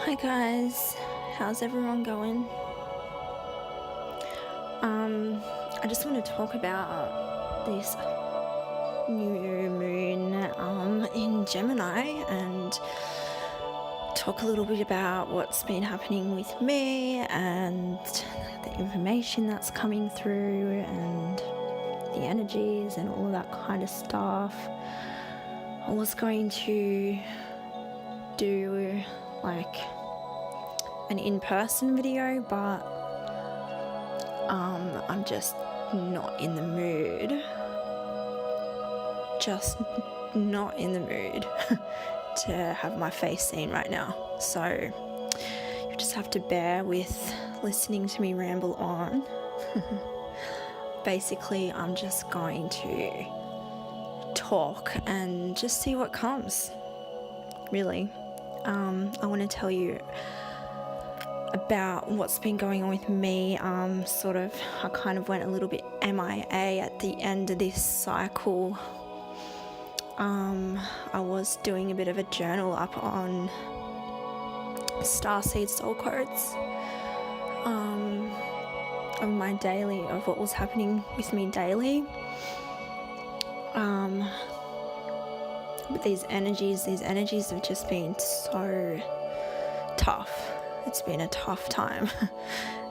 Hi guys, how's everyone going? I just want to talk about this new moon in Gemini and talk a little bit about what's been happening with me and the information that's coming through and the energies and all of that kind of stuff. I was going to do like an in-person video, but I'm just not in the mood. Just not in the mood to have my face seen right now. So you just have to bear with listening to me ramble on. Basically, I'm just going to talk and just see what comes, really. I want to tell you about what's been going on with me. I kind of went a little bit MIA at the end of this cycle. I was doing a bit of a journal up on Starseed Soulcodes of my daily, of what was happening with me daily. But these energies have just been so tough. It's been a tough time.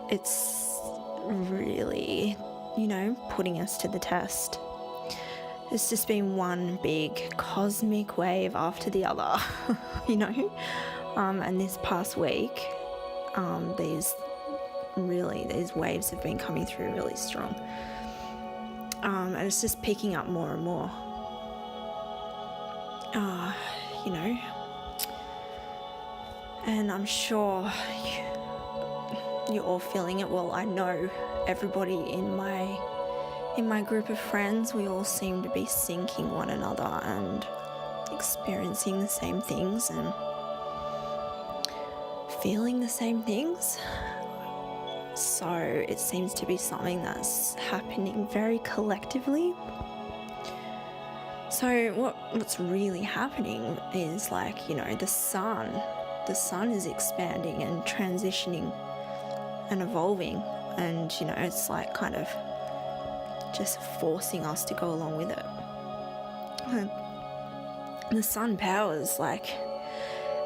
It's really, putting us to the test. It's just been one big cosmic wave after the other, and this past week, these waves have been coming through really strong. And it's just picking up more and more. And I'm sure you're all feeling it. Well, I know everybody in my group of friends, we all seem to be syncing one another and experiencing the same things and feeling the same things. So it seems to be something that's happening very collectively. So what's really happening is the sun is expanding and transitioning and evolving, and it's like kind of just forcing us to go along with it. And the sun powers like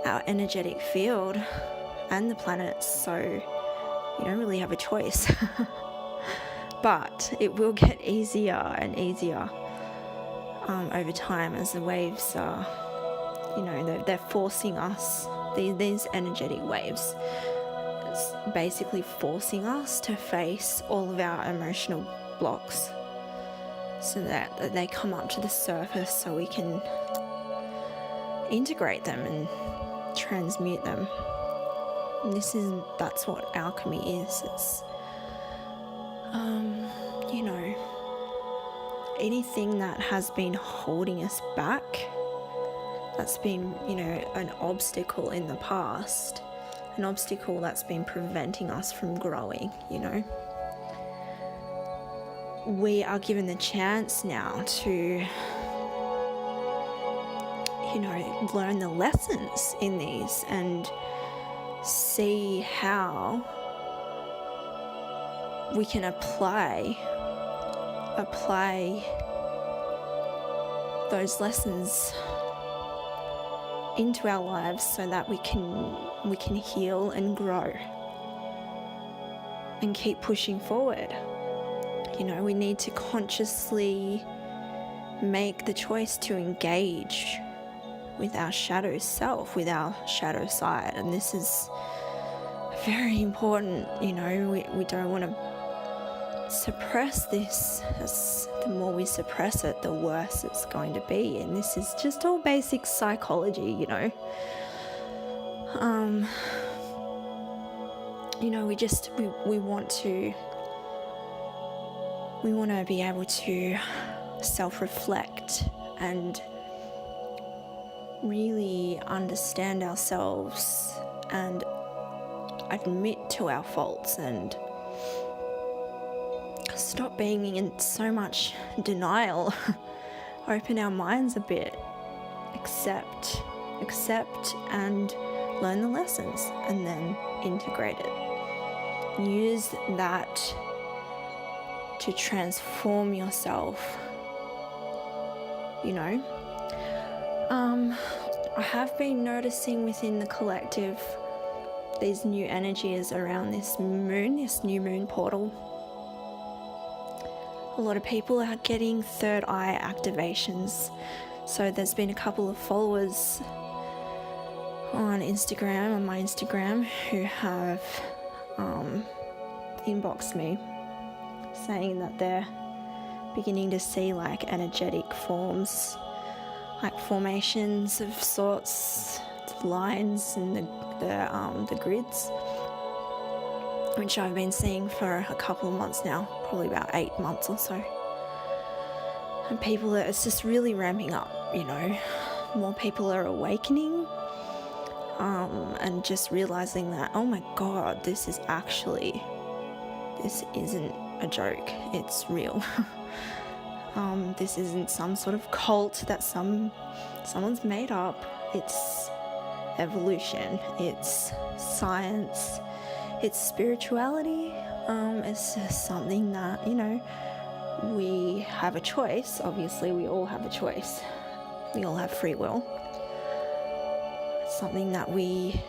our energetic field and the planets, so you don't really have a choice. But it will get easier and easier over time as the waves are, they're forcing us, these energetic waves, it's basically forcing us to face all of our emotional blocks so that they come up to the surface so we can integrate them and transmute them. And that's what alchemy is. It's anything that has been holding us back, that's been, an obstacle in the past, an obstacle that's been preventing us from growing, We are given the chance now to, learn the lessons in these and see how we can apply those lessons into our lives so that we can heal and grow and keep pushing forward. We need to consciously make the choice to engage with our shadow self, with our shadow side, and this is very important. We don't want to suppress this. The more we suppress it, the worse it's going to be, and this is just all basic psychology. we want to be able to self-reflect and really understand ourselves and admit to our faults and stop being in so much denial. Open our minds a bit, accept and learn the lessons, and then integrate it. Use that to transform yourself, you know. I have been noticing within the collective these new energies around this new moon portal. A lot of people are getting third eye activations. So there's been a couple of followers on my Instagram, who have inboxed me saying that they're beginning to see like energetic forms, like formations of sorts, lines in the grids, which I've been seeing for a couple of months now, probably about 8 months or so. And it's just really ramping up, you know. More people are awakening, and just realizing that, oh my God, this isn't a joke, it's real. This isn't some sort of cult that someone's made up. It's evolution, it's science, it's spirituality. It's just something that, you know, we have a choice. Obviously, we all have a choice. We all have free will. It's something that we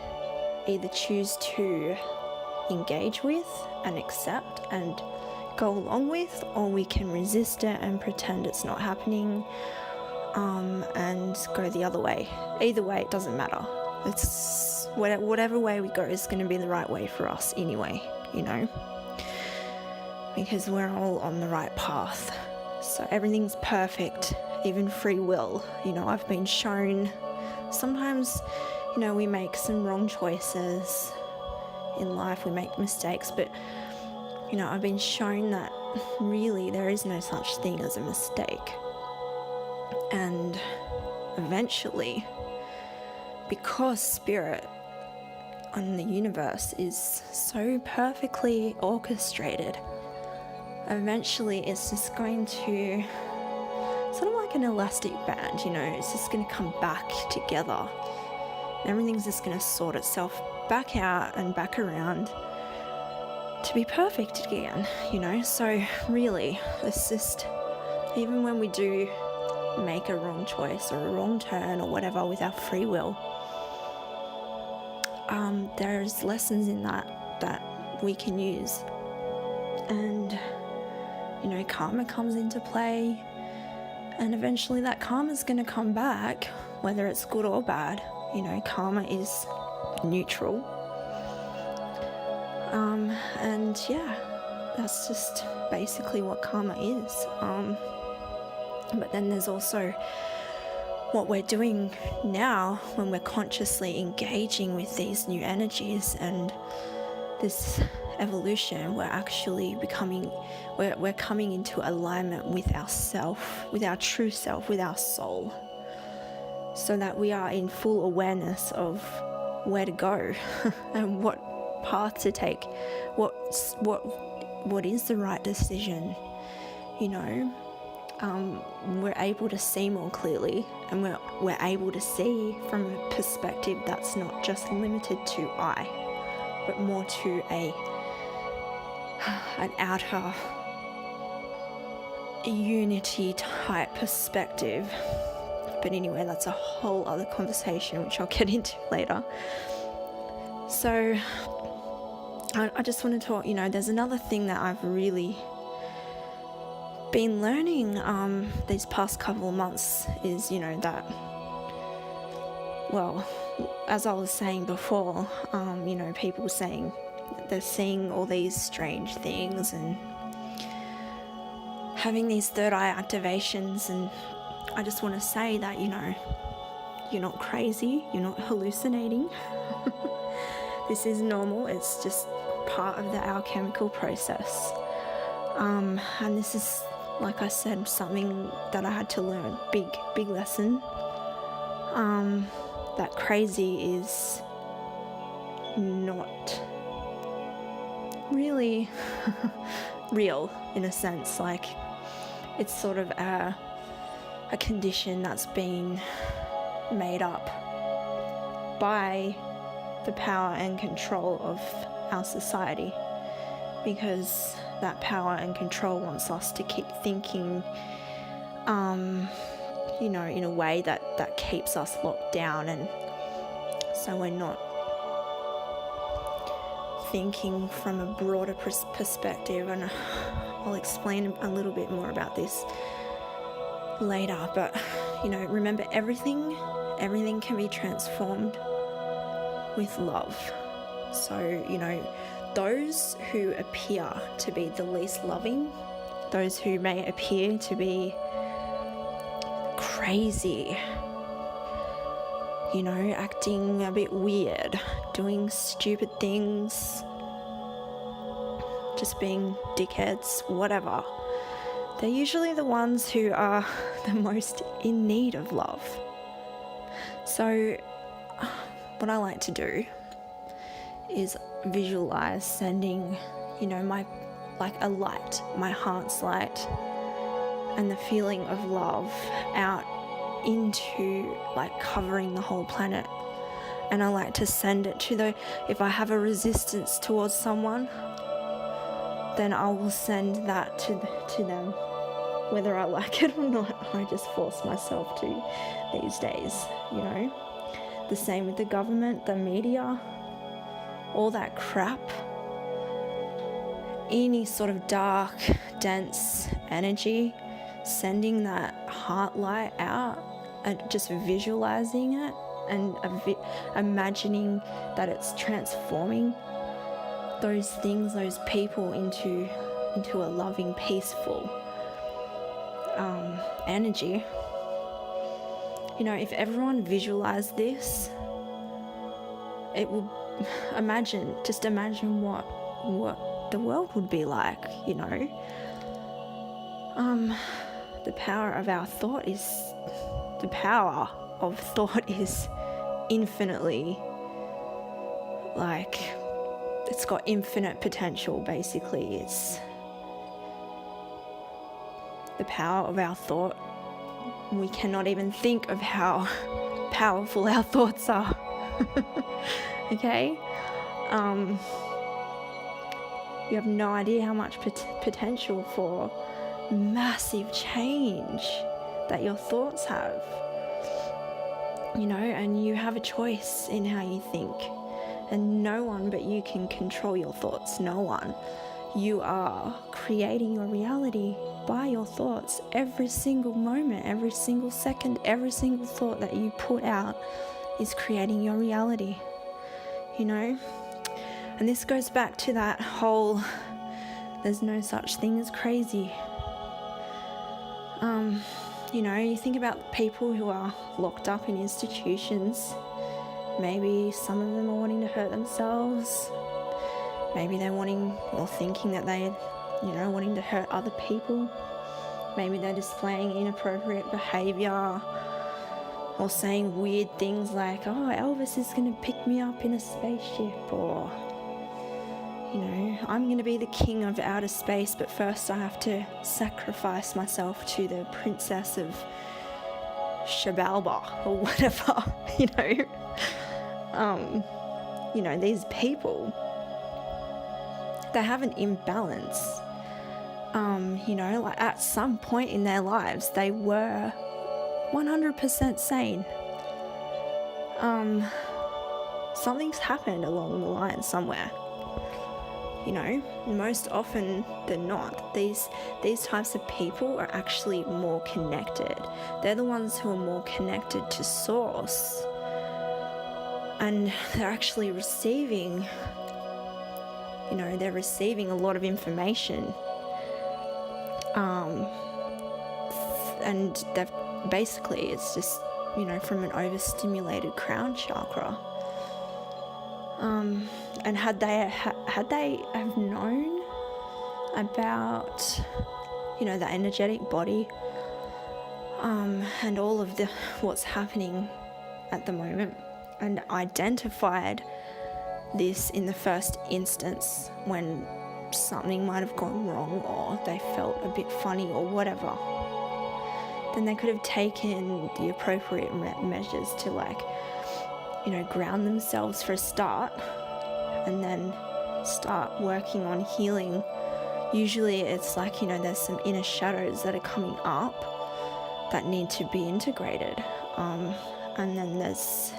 either choose to engage with and accept and go along with, or we can resist it and pretend it's not happening, and go the other way. Either way, it doesn't matter. It's whatever way we go is going to be the right way for us anyway, you know, because we're all on the right path. So everything's perfect, even free will. You know, I've been shown sometimes, you know, we make some wrong choices in life, we make mistakes, but, you know, I've been shown that really there is no such thing as a mistake. And eventually, because spirit and the universe is so perfectly orchestrated, eventually it's just going to, sort of like an elastic band, you know, it's just going to come back together. Everything's just going to sort itself back out and back around to be perfect again, you know. So really, it's just, even when we do make a wrong choice or a wrong turn or whatever with our free will, there's lessons in that we can use. And, you know, karma comes into play, and eventually that karma's going to come back, whether it's good or bad. You know, karma is neutral. And yeah, that's just basically what karma is. But then there's also what we're doing now when we're consciously engaging with these new energies and this evolution. We're actually we're coming into alignment with ourself, with our true self, with our soul, so that we are in full awareness of where to go and what path to take, what is the right decision, you know. We're able to see more clearly, and we're able to see from a perspective that's not just limited to I, but more to an outer unity type perspective. But anyway, that's a whole other conversation which I'll get into later. So I just want to talk, you know, there's another thing that I've really been learning these past couple of months is, you know, that, well, as I was saying before, you know, people saying they're seeing all these strange things and having these third eye activations, and I just want to say that, you know, you're not crazy, you're not hallucinating. This is normal, it's just part of the alchemical process. And this is, like I said, something that I had to learn, big lesson. That crazy is not really real, in a sense. Like, it's sort of a condition that's been made up by the power and control of our society, because that power and control wants us to keep thinking, in a way that keeps us locked down, and so we're not thinking from a broader perspective. And I'll explain a little bit more about this later, but remember, everything can be transformed with love. So those who appear to be the least loving, those who may appear to be crazy, acting a bit weird, doing stupid things, just being dickheads, whatever, they're usually the ones who are the most in need of love. So what I like to do is visualize sending, a light, my heart's light, and the feeling of love out into covering the whole planet. And I like to send it to if I have a resistance towards someone, then I will send that to them, whether I like it or not. I just force myself to these days, The same with the government, the media, all that crap. Any sort of dark, dense energy, sending that heart light out and just visualizing it and imagining that it's transforming those things, those people into a loving, peaceful energy. If everyone visualized this, it will imagine what the world would be like. The power of thought is infinitely, it's got infinite potential. Basically, it's the power of our thought. We cannot even think of how powerful our thoughts are. Okay? You have no idea how much potential for massive change that your thoughts have. And you have a choice in how you think. And no one but you can control your thoughts. No one. You are creating your reality by your thoughts. Every single moment, every single second, every single thought that you put out is creating your reality. And this goes back to that whole, there's no such thing as crazy. You think about people who are locked up in institutions. Maybe some of them are wanting to hurt themselves. Maybe they're thinking that they're, wanting to hurt other people. Maybe they're displaying inappropriate behavior or saying weird things like, oh, Elvis is going to pick me up in a spaceship, or, I'm going to be the king of outer space, but first I have to sacrifice myself to the princess of Shabalba, or whatever, these people, they have an imbalance. At some point in their lives, they were 100% sane. Something's happened along the line somewhere. Most often than not, these types of people are actually more connected. They're the ones who are more connected to source, and they're actually receiving, they're receiving a lot of information, and they've basically, it's just, from an overstimulated crown chakra. And had they have known about, the energetic body, and all of what's happening at the moment, and identified this in the first instance when something might have gone wrong, or they felt a bit funny or whatever, then they could have taken the appropriate measures to ground themselves for a start, and then start working on healing. Usually it's like, there's some inner shadows that are coming up that need to be integrated. And then there's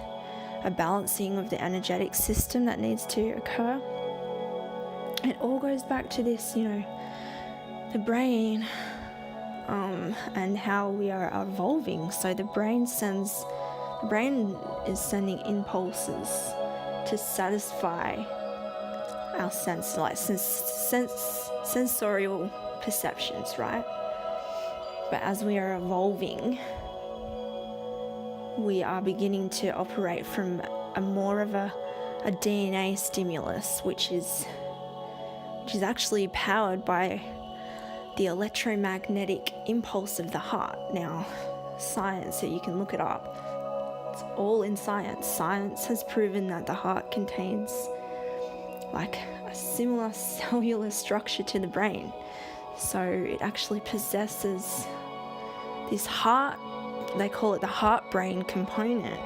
a balancing of the energetic system that needs to occur. It all goes back to this, the brain, and how we are evolving. So the brain is sending impulses to satisfy our sensorial perceptions, right? But as we are evolving, we are beginning to operate from a more of a DNA stimulus, which is actually powered by the electromagnetic impulse of the heart. Now, science, so you can look it up. It's all in science. Science has proven that the heart contains like a similar cellular structure to the brain. So it actually possesses this heart, they call it the heart-brain component.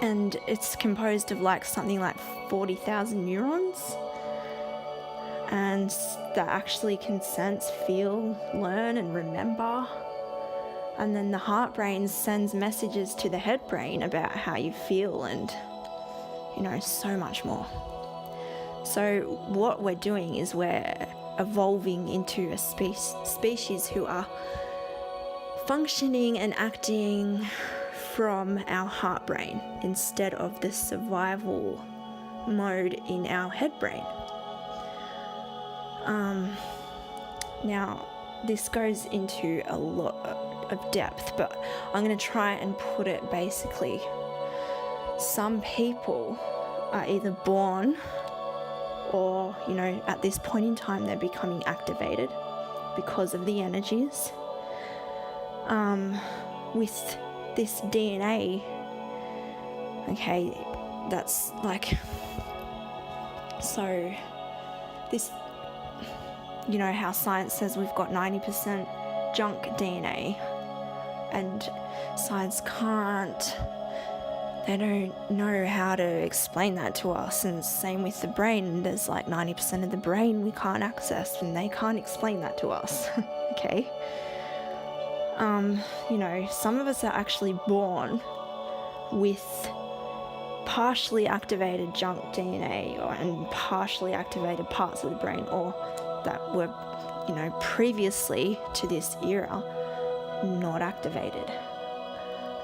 And it's composed of something like 40,000 neurons, and that actually can sense, feel, learn, and remember. And then the heart brain sends messages to the head brain about how you feel and, so much more. So what we're doing is we're evolving into a species who are functioning and acting from our heart brain instead of the survival mode in our head brain. Now, this goes into a lot of depth, but I'm going to try and put it basically. Some people are either born or, at this point in time, they're becoming activated because of the energies. With this DNA, okay, that's so this, how science says we've got 90% junk DNA, and science they don't know how to explain that to us. And same with the brain, there's 90% of the brain we can't access, and they can't explain that to us. Okay. Some of us are actually born with partially activated junk DNA and partially activated parts of the brain, or that were, previously to this era, not activated.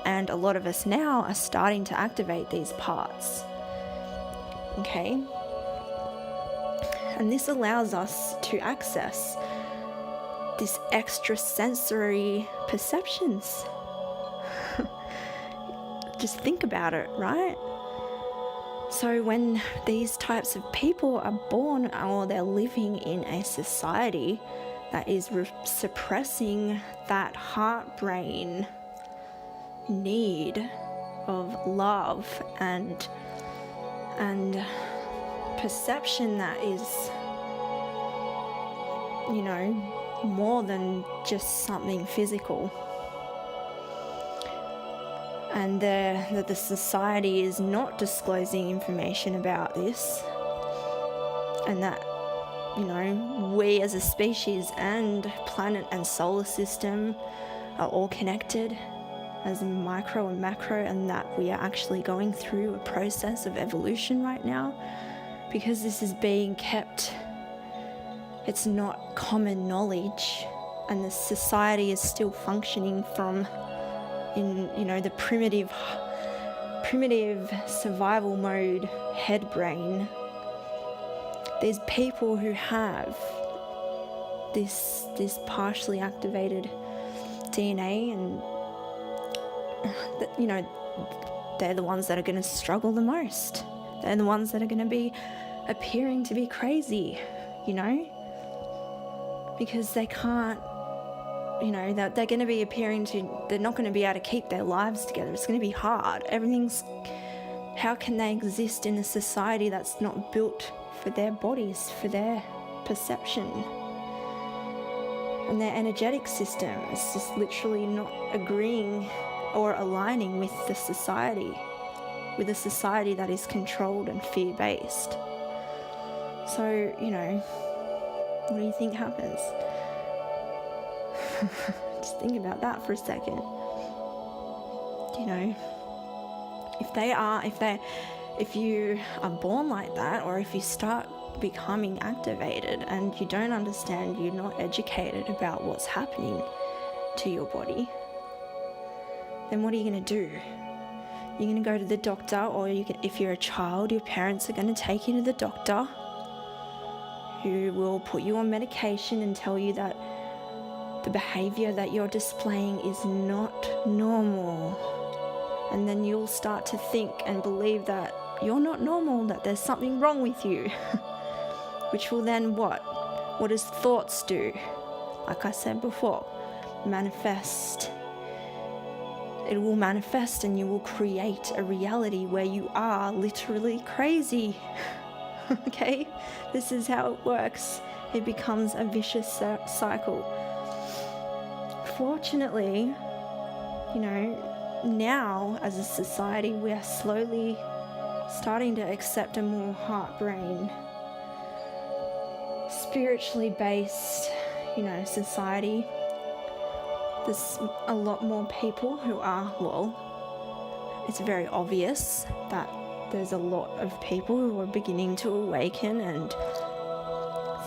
And a lot of us now are starting to activate these parts. Okay? And this allows us to access this extrasensory perceptions. Just think about it, right? So when these types of people are born, or they're living in a society that is suppressing that heart-brain need of love and perception that is, more than just something physical, and that the society is not disclosing information about this, and that we as a species and planet and solar system are all connected as micro and macro, and that we are actually going through a process of evolution right now, because this is being kept. It's not common knowledge, and the society is still functioning from the primitive survival mode head brain. There's people who have this partially activated DNA, and they're the ones that are going to struggle the most. They're the ones that are going to be appearing to be crazy, because they can't, they're going to be they're not going to be able to keep their lives together. It's going to be hard. How can they exist in a society that's not built for their bodies, for their perception? And their energetic system is just literally not agreeing or aligning with the society, with a society that is controlled and fear-based. So, what do you think happens? Just think about that for a second. If you are born like that, or if you start becoming activated and you don't understand, you're not educated about what's happening to your body, then what are you going to do? You're going to go to the doctor, or if you're a child, your parents are going to take you to the doctor, who will put you on medication and tell you that the behavior that you're displaying is not normal. And then you'll start to think and believe that you're not normal, that there's something wrong with you. Which will then what? What does thoughts do? Like I said before, manifest. It will manifest, and you will create a reality where you are literally crazy. Okay? This is how it works. It becomes a vicious cycle. Fortunately, now as a society, we are slowly starting to accept a more heart-brain, spiritually based, society. There's a lot more people who are, it's very obvious that there's a lot of people who are beginning to awaken, and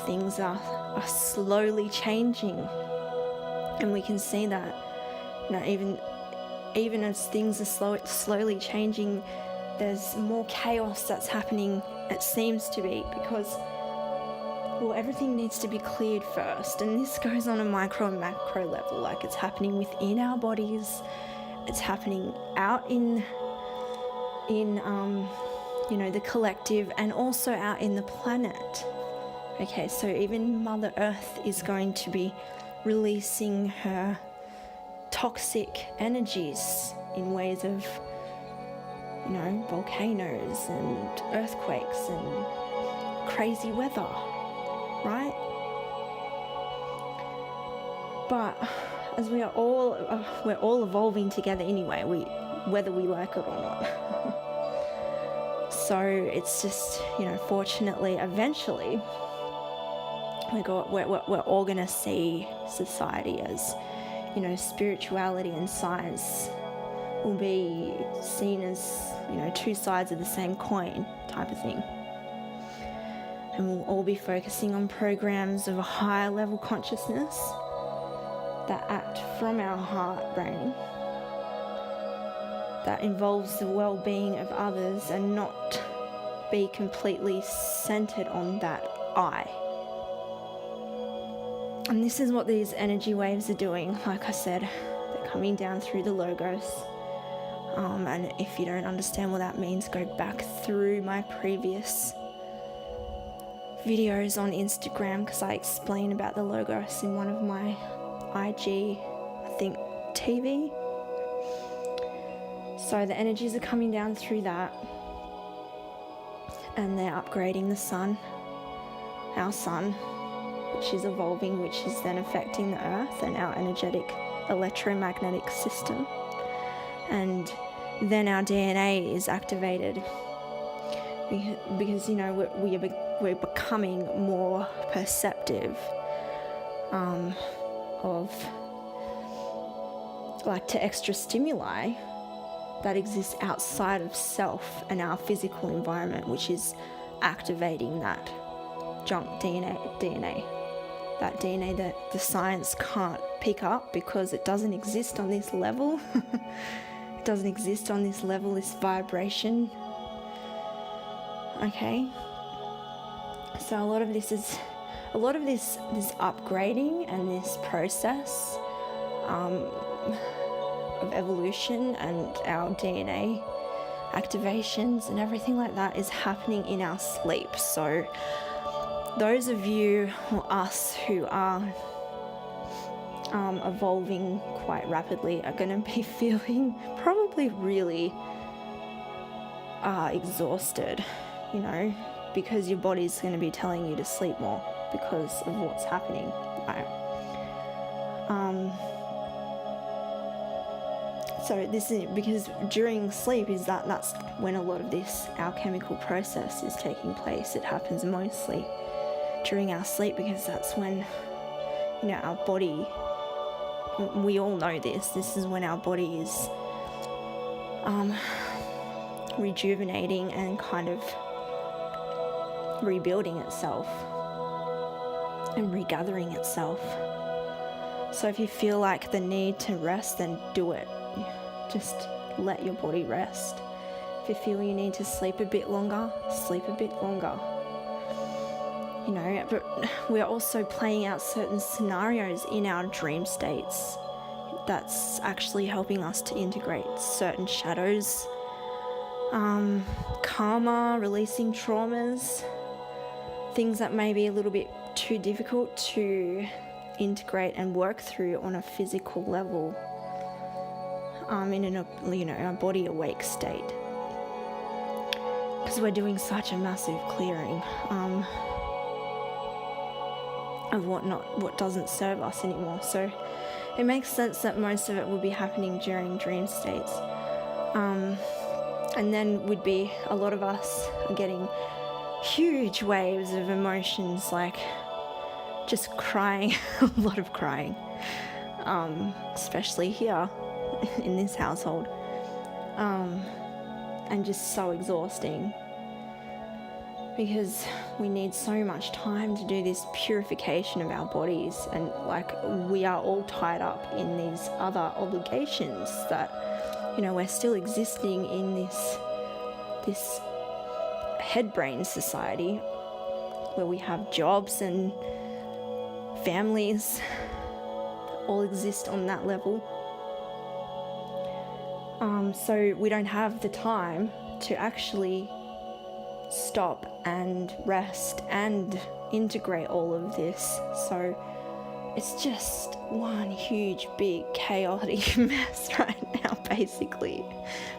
things are slowly changing. And we can see that, even as things are slowly changing, there's more chaos that's happening, it seems to be, because everything needs to be cleared first. And this goes on a micro and macro level. Like, it's happening within our bodies, it's happening out in the collective, and also out in the planet. Okay, so even Mother Earth is going to be releasing her toxic energies in ways of, volcanoes and earthquakes and crazy weather, right? But as we're all evolving together anyway, whether we like it or not. So it's just, fortunately, eventually, we're all going to see society as, spirituality and science will be seen as, two sides of the same coin type of thing. And we'll all be focusing on programs of a higher level consciousness that act from our heart brain, that involves the well-being of others, and not be completely centered on that I. And this is what these energy waves are doing. Like I said, they're coming down through the logos. And if you don't understand what that means, go back through my previous videos on Instagram, because I explain about the logos in one of my IG, TV. So the energies are coming down through that, and they're upgrading the sun, our sun, which is evolving, which is then affecting the earth and our energetic electromagnetic system. And then our DNA is activated because we're becoming more perceptive to extra stimuli that exists outside of self and our physical environment, which is activating that junk DNA, that DNA that the science can't pick up because it doesn't exist on this level. It doesn't exist on this level, this vibration. Okay. So a lot of this upgrading and this process of evolution and our DNA activations and everything like that is happening in our sleep. So those of you or us who are evolving quite rapidly are going to be feeling probably really exhausted, because your body's going to be telling you to sleep more because of what's happening, right? So this is because during sleep that's when a lot of this alchemical process is taking place. It happens mostly during our sleep because that's when, our body, we all know this is when our body is rejuvenating and kind of rebuilding itself and regathering itself. So if you feel like the need to rest, then do it. Just let your body rest. If you feel you need to sleep a bit longer, sleep a bit longer. But we're also playing out certain scenarios in our dream states that's actually helping us to integrate certain shadows, karma, releasing traumas, things that may be a little bit too difficult to integrate and work through on a physical level, in a body awake state, because we're doing such a massive clearing of what doesn't serve us anymore. So it makes sense that most of it will be happening during dream states, and then a lot of us are getting huge waves of emotions, like just crying, a lot of crying, especially here in this household, and just so exhausting because we need so much time to do this purification of our bodies, and we are all tied up in these other obligations that we're still existing in this head brain society where we have jobs and families that all exist on that level. So we don't have the time to actually stop and rest and integrate all of this. So it's just one huge, big, chaotic mess right now, basically.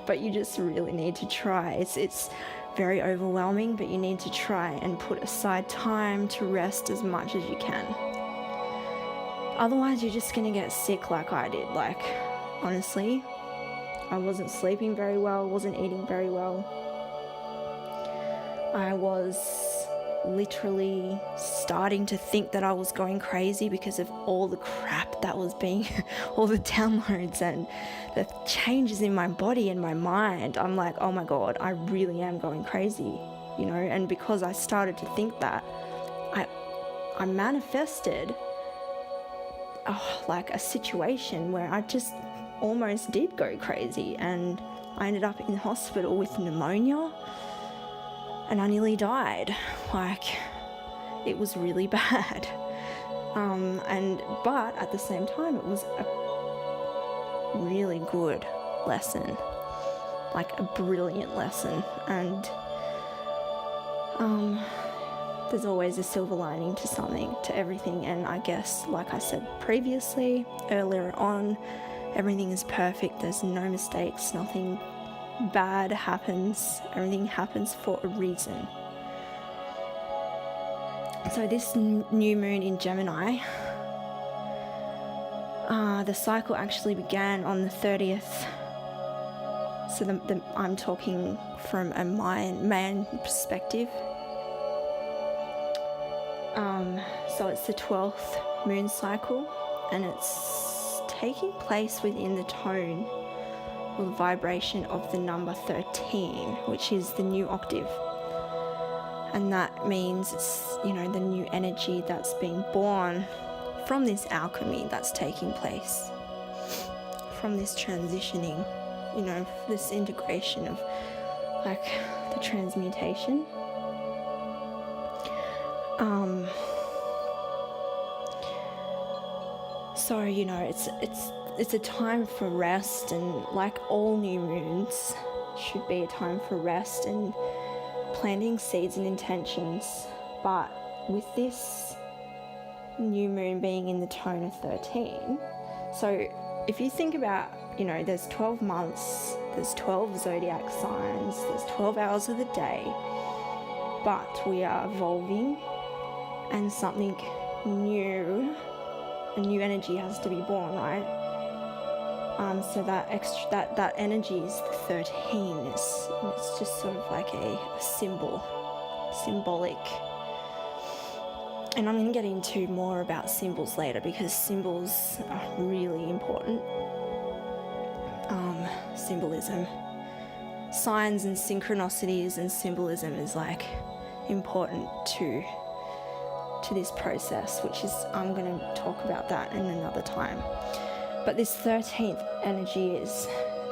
But you just really need to try. It's very overwhelming, but you need to try and put aside time to rest as much as you can. Otherwise, you're just going to get sick like I did. Honestly, I wasn't sleeping very well, wasn't eating very well. I was literally starting to think that I was going crazy because of all the crap that was being, all the downloads and the changes in my body and my mind. I'm like, oh my God, I really am going crazy, and because I started to think that, I manifested a situation where I just almost did go crazy, and I ended up in hospital with pneumonia, and I nearly died. It was really bad. But at the same time, it was a really good lesson, a brilliant lesson. And there's always a silver lining to something, to everything. And I guess, like I said previously, earlier on, everything is perfect. There's no mistakes, nothing bad happens. Everything happens for a reason. So this new moon in Gemini, the cycle actually began on the 30th. So I'm talking from a Mayan perspective. So it's the 12th moon cycle, and it's taking place within the tone or the vibration of the number 13, which is the new octave. And that means it's, the new energy that's being born from this alchemy that's taking place, from this transitioning, this integration of the transmutation. So, it's a time for rest, and all new moons should be a time for rest and planting seeds and intentions. But with this new moon being in the tone of 13, so if you think about, there's 12 months, there's 12 zodiac signs, there's 12 hours of the day, but we are evolving, and something new, a new energy has to be born, right? So that energy is the 13. It's just sort of like a symbolic. And I'm going to get into more about symbols later, because symbols are really important. Symbolism, signs and synchronicities and symbolism is like important to this process, which is, I'm going to talk about that in another time. But this 13th energy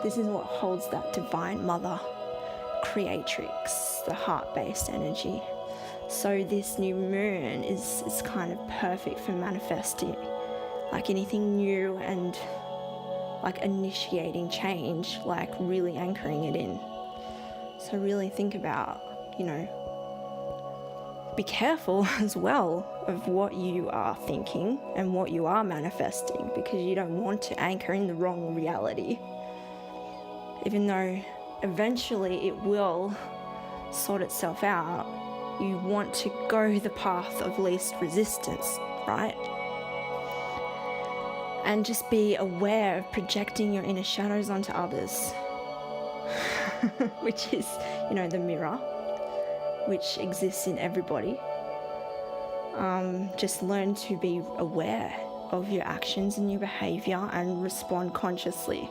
this is what holds that divine mother creatrix, the heart-based energy. So this new moon is kind of perfect for manifesting like anything new and like initiating change, like really anchoring it in. So really think about, be careful as well of what you are thinking and what you are manifesting, because you don't want to anchor in the wrong reality. Even though eventually it will sort itself out, you want to go the path of least resistance, right? And just be aware of projecting your inner shadows onto others, which is, the mirror, which exists in everybody. Just learn to be aware of your actions and your behavior and respond consciously.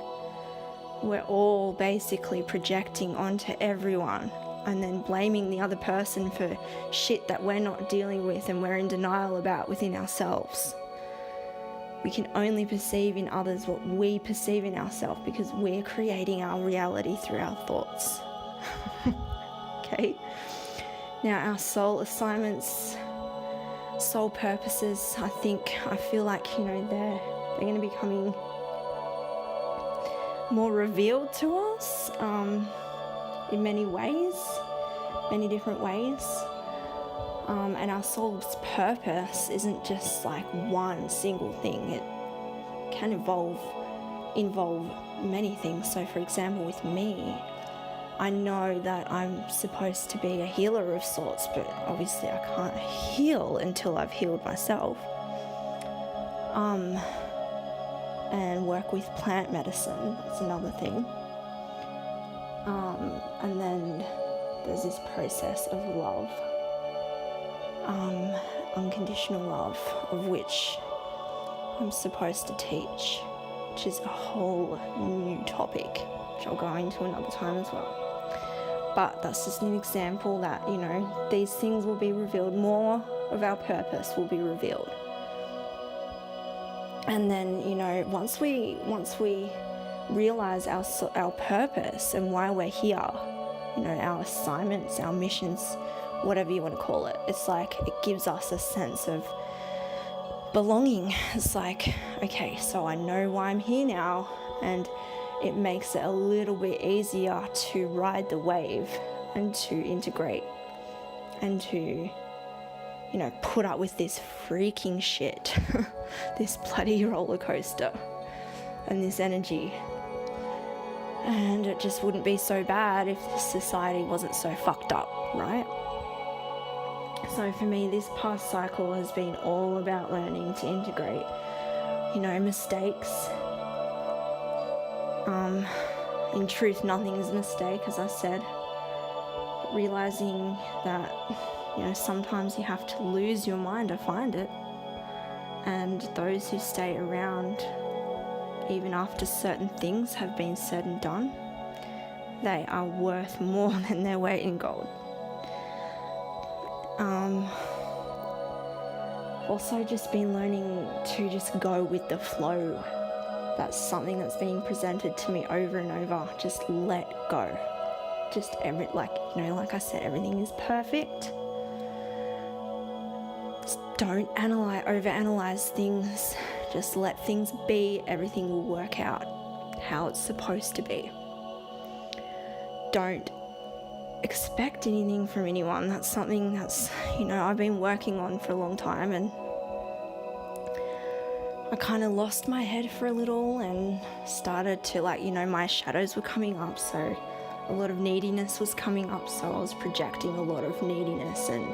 We're all basically projecting onto everyone and then blaming the other person for shit that we're not dealing with and we're in denial about within ourselves. We can only perceive in others what we perceive in ourselves, because we're creating our reality through our thoughts. Okay? Now, our soul assignments, soul purposes, I feel like, they're going to be coming more revealed to us in many ways, many different ways. And our soul's purpose isn't just like one single thing. It can involve many things. So for example, with me, I know that I'm supposed to be a healer of sorts, but obviously I can't heal until I've healed myself. And work with plant medicine, that's another thing. And then there's this process of love. Unconditional love, of which I'm supposed to teach, which is a whole new topic, which I'll go into another time as well. But that's just an example that, these things will be revealed, more of our purpose will be revealed. And then, once we realize our purpose and why we're here, our assignments, our missions, whatever you want to call it, it's like it gives us a sense of belonging. It's like, okay, so I know why I'm here now, and it makes it a little bit easier to ride the wave and to integrate and to, put up with this freaking shit, this bloody roller coaster and this energy. And it just wouldn't be so bad if the society wasn't so fucked up, right? So for me, this past cycle has been all about learning to integrate, mistakes. In truth, nothing is a mistake, as I said. But realizing that, sometimes you have to lose your mind to find it. And those who stay around, even after certain things have been said and done, they are worth more than their weight in gold. Also just been learning to just go with the flow. That's something that's being presented to me over and over. Just let go. Just like I said, everything is perfect. Just don't overanalyze things. Just let things be. Everything will work out how it's supposed to be. Don't expect anything from anyone. That's something that's, I've been working on for a long time, and I kind of lost my head for a little and started to my shadows were coming up, so a lot of neediness was coming up, so I was projecting a lot of neediness and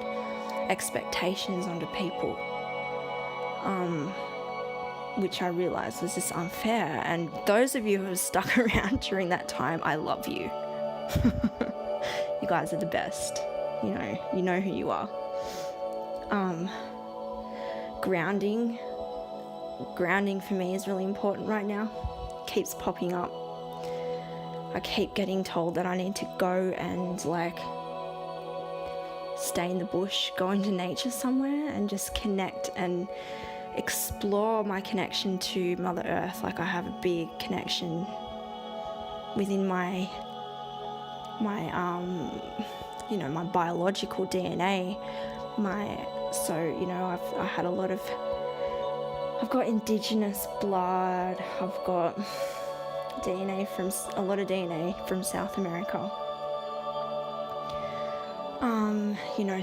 expectations onto people. which I realized was just unfair. And those of you who have stuck around during that time, I love you. You guys are the best. You know who you are. Grounding for me is really important right now. Keeps popping up. I keep getting told that I need to go and stay in the bush, go into nature somewhere and just connect and explore my connection to Mother Earth. I have a big connection within my biological DNA. I've got indigenous blood. I've got a lot of DNA from South America.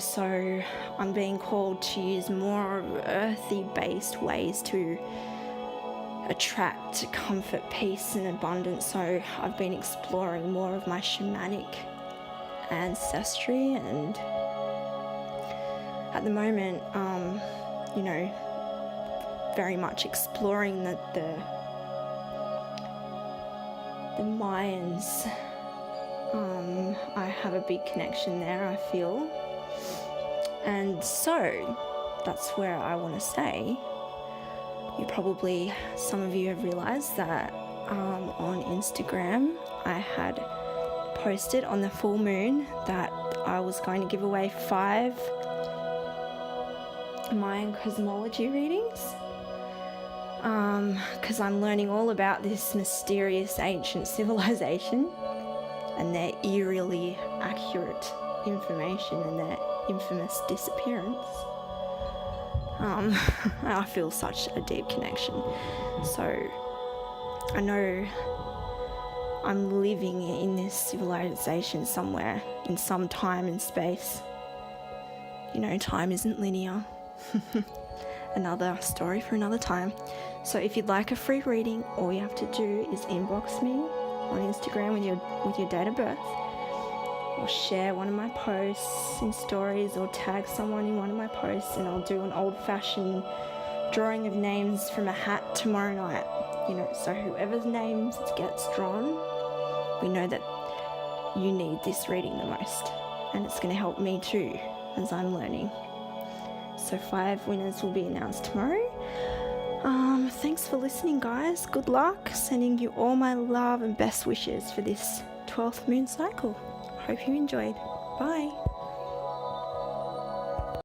So I'm being called to use more earthy-based ways to attract comfort, peace, and abundance. So I've been exploring more of my shamanic ancestry, and at the moment, very much exploring the Mayans. I have a big connection there, I feel. And so that's where I want to say, some of you have realized that on Instagram I had posted on the full moon that I was going to give away 5 Mayan Cosmology readings, because I'm learning all about this mysterious ancient civilization and their eerily accurate information and their infamous disappearance. I feel such a deep connection. So I know I'm living in this civilization somewhere in some time and space. Time isn't linear. Another story for another time. So if you'd like a free reading, all you have to do is inbox me on Instagram with your date of birth, or share one of my posts in stories, or tag someone in one of my posts, and I'll do an old-fashioned drawing of names from a hat tomorrow night. So whoever's names gets drawn, we know that you need this reading the most, and it's going to help me too as I'm learning. So 5 winners will be announced tomorrow. Thanks for listening, guys. Good luck. Sending you all my love and best wishes for this 12th moon cycle. Hope you enjoyed. Bye.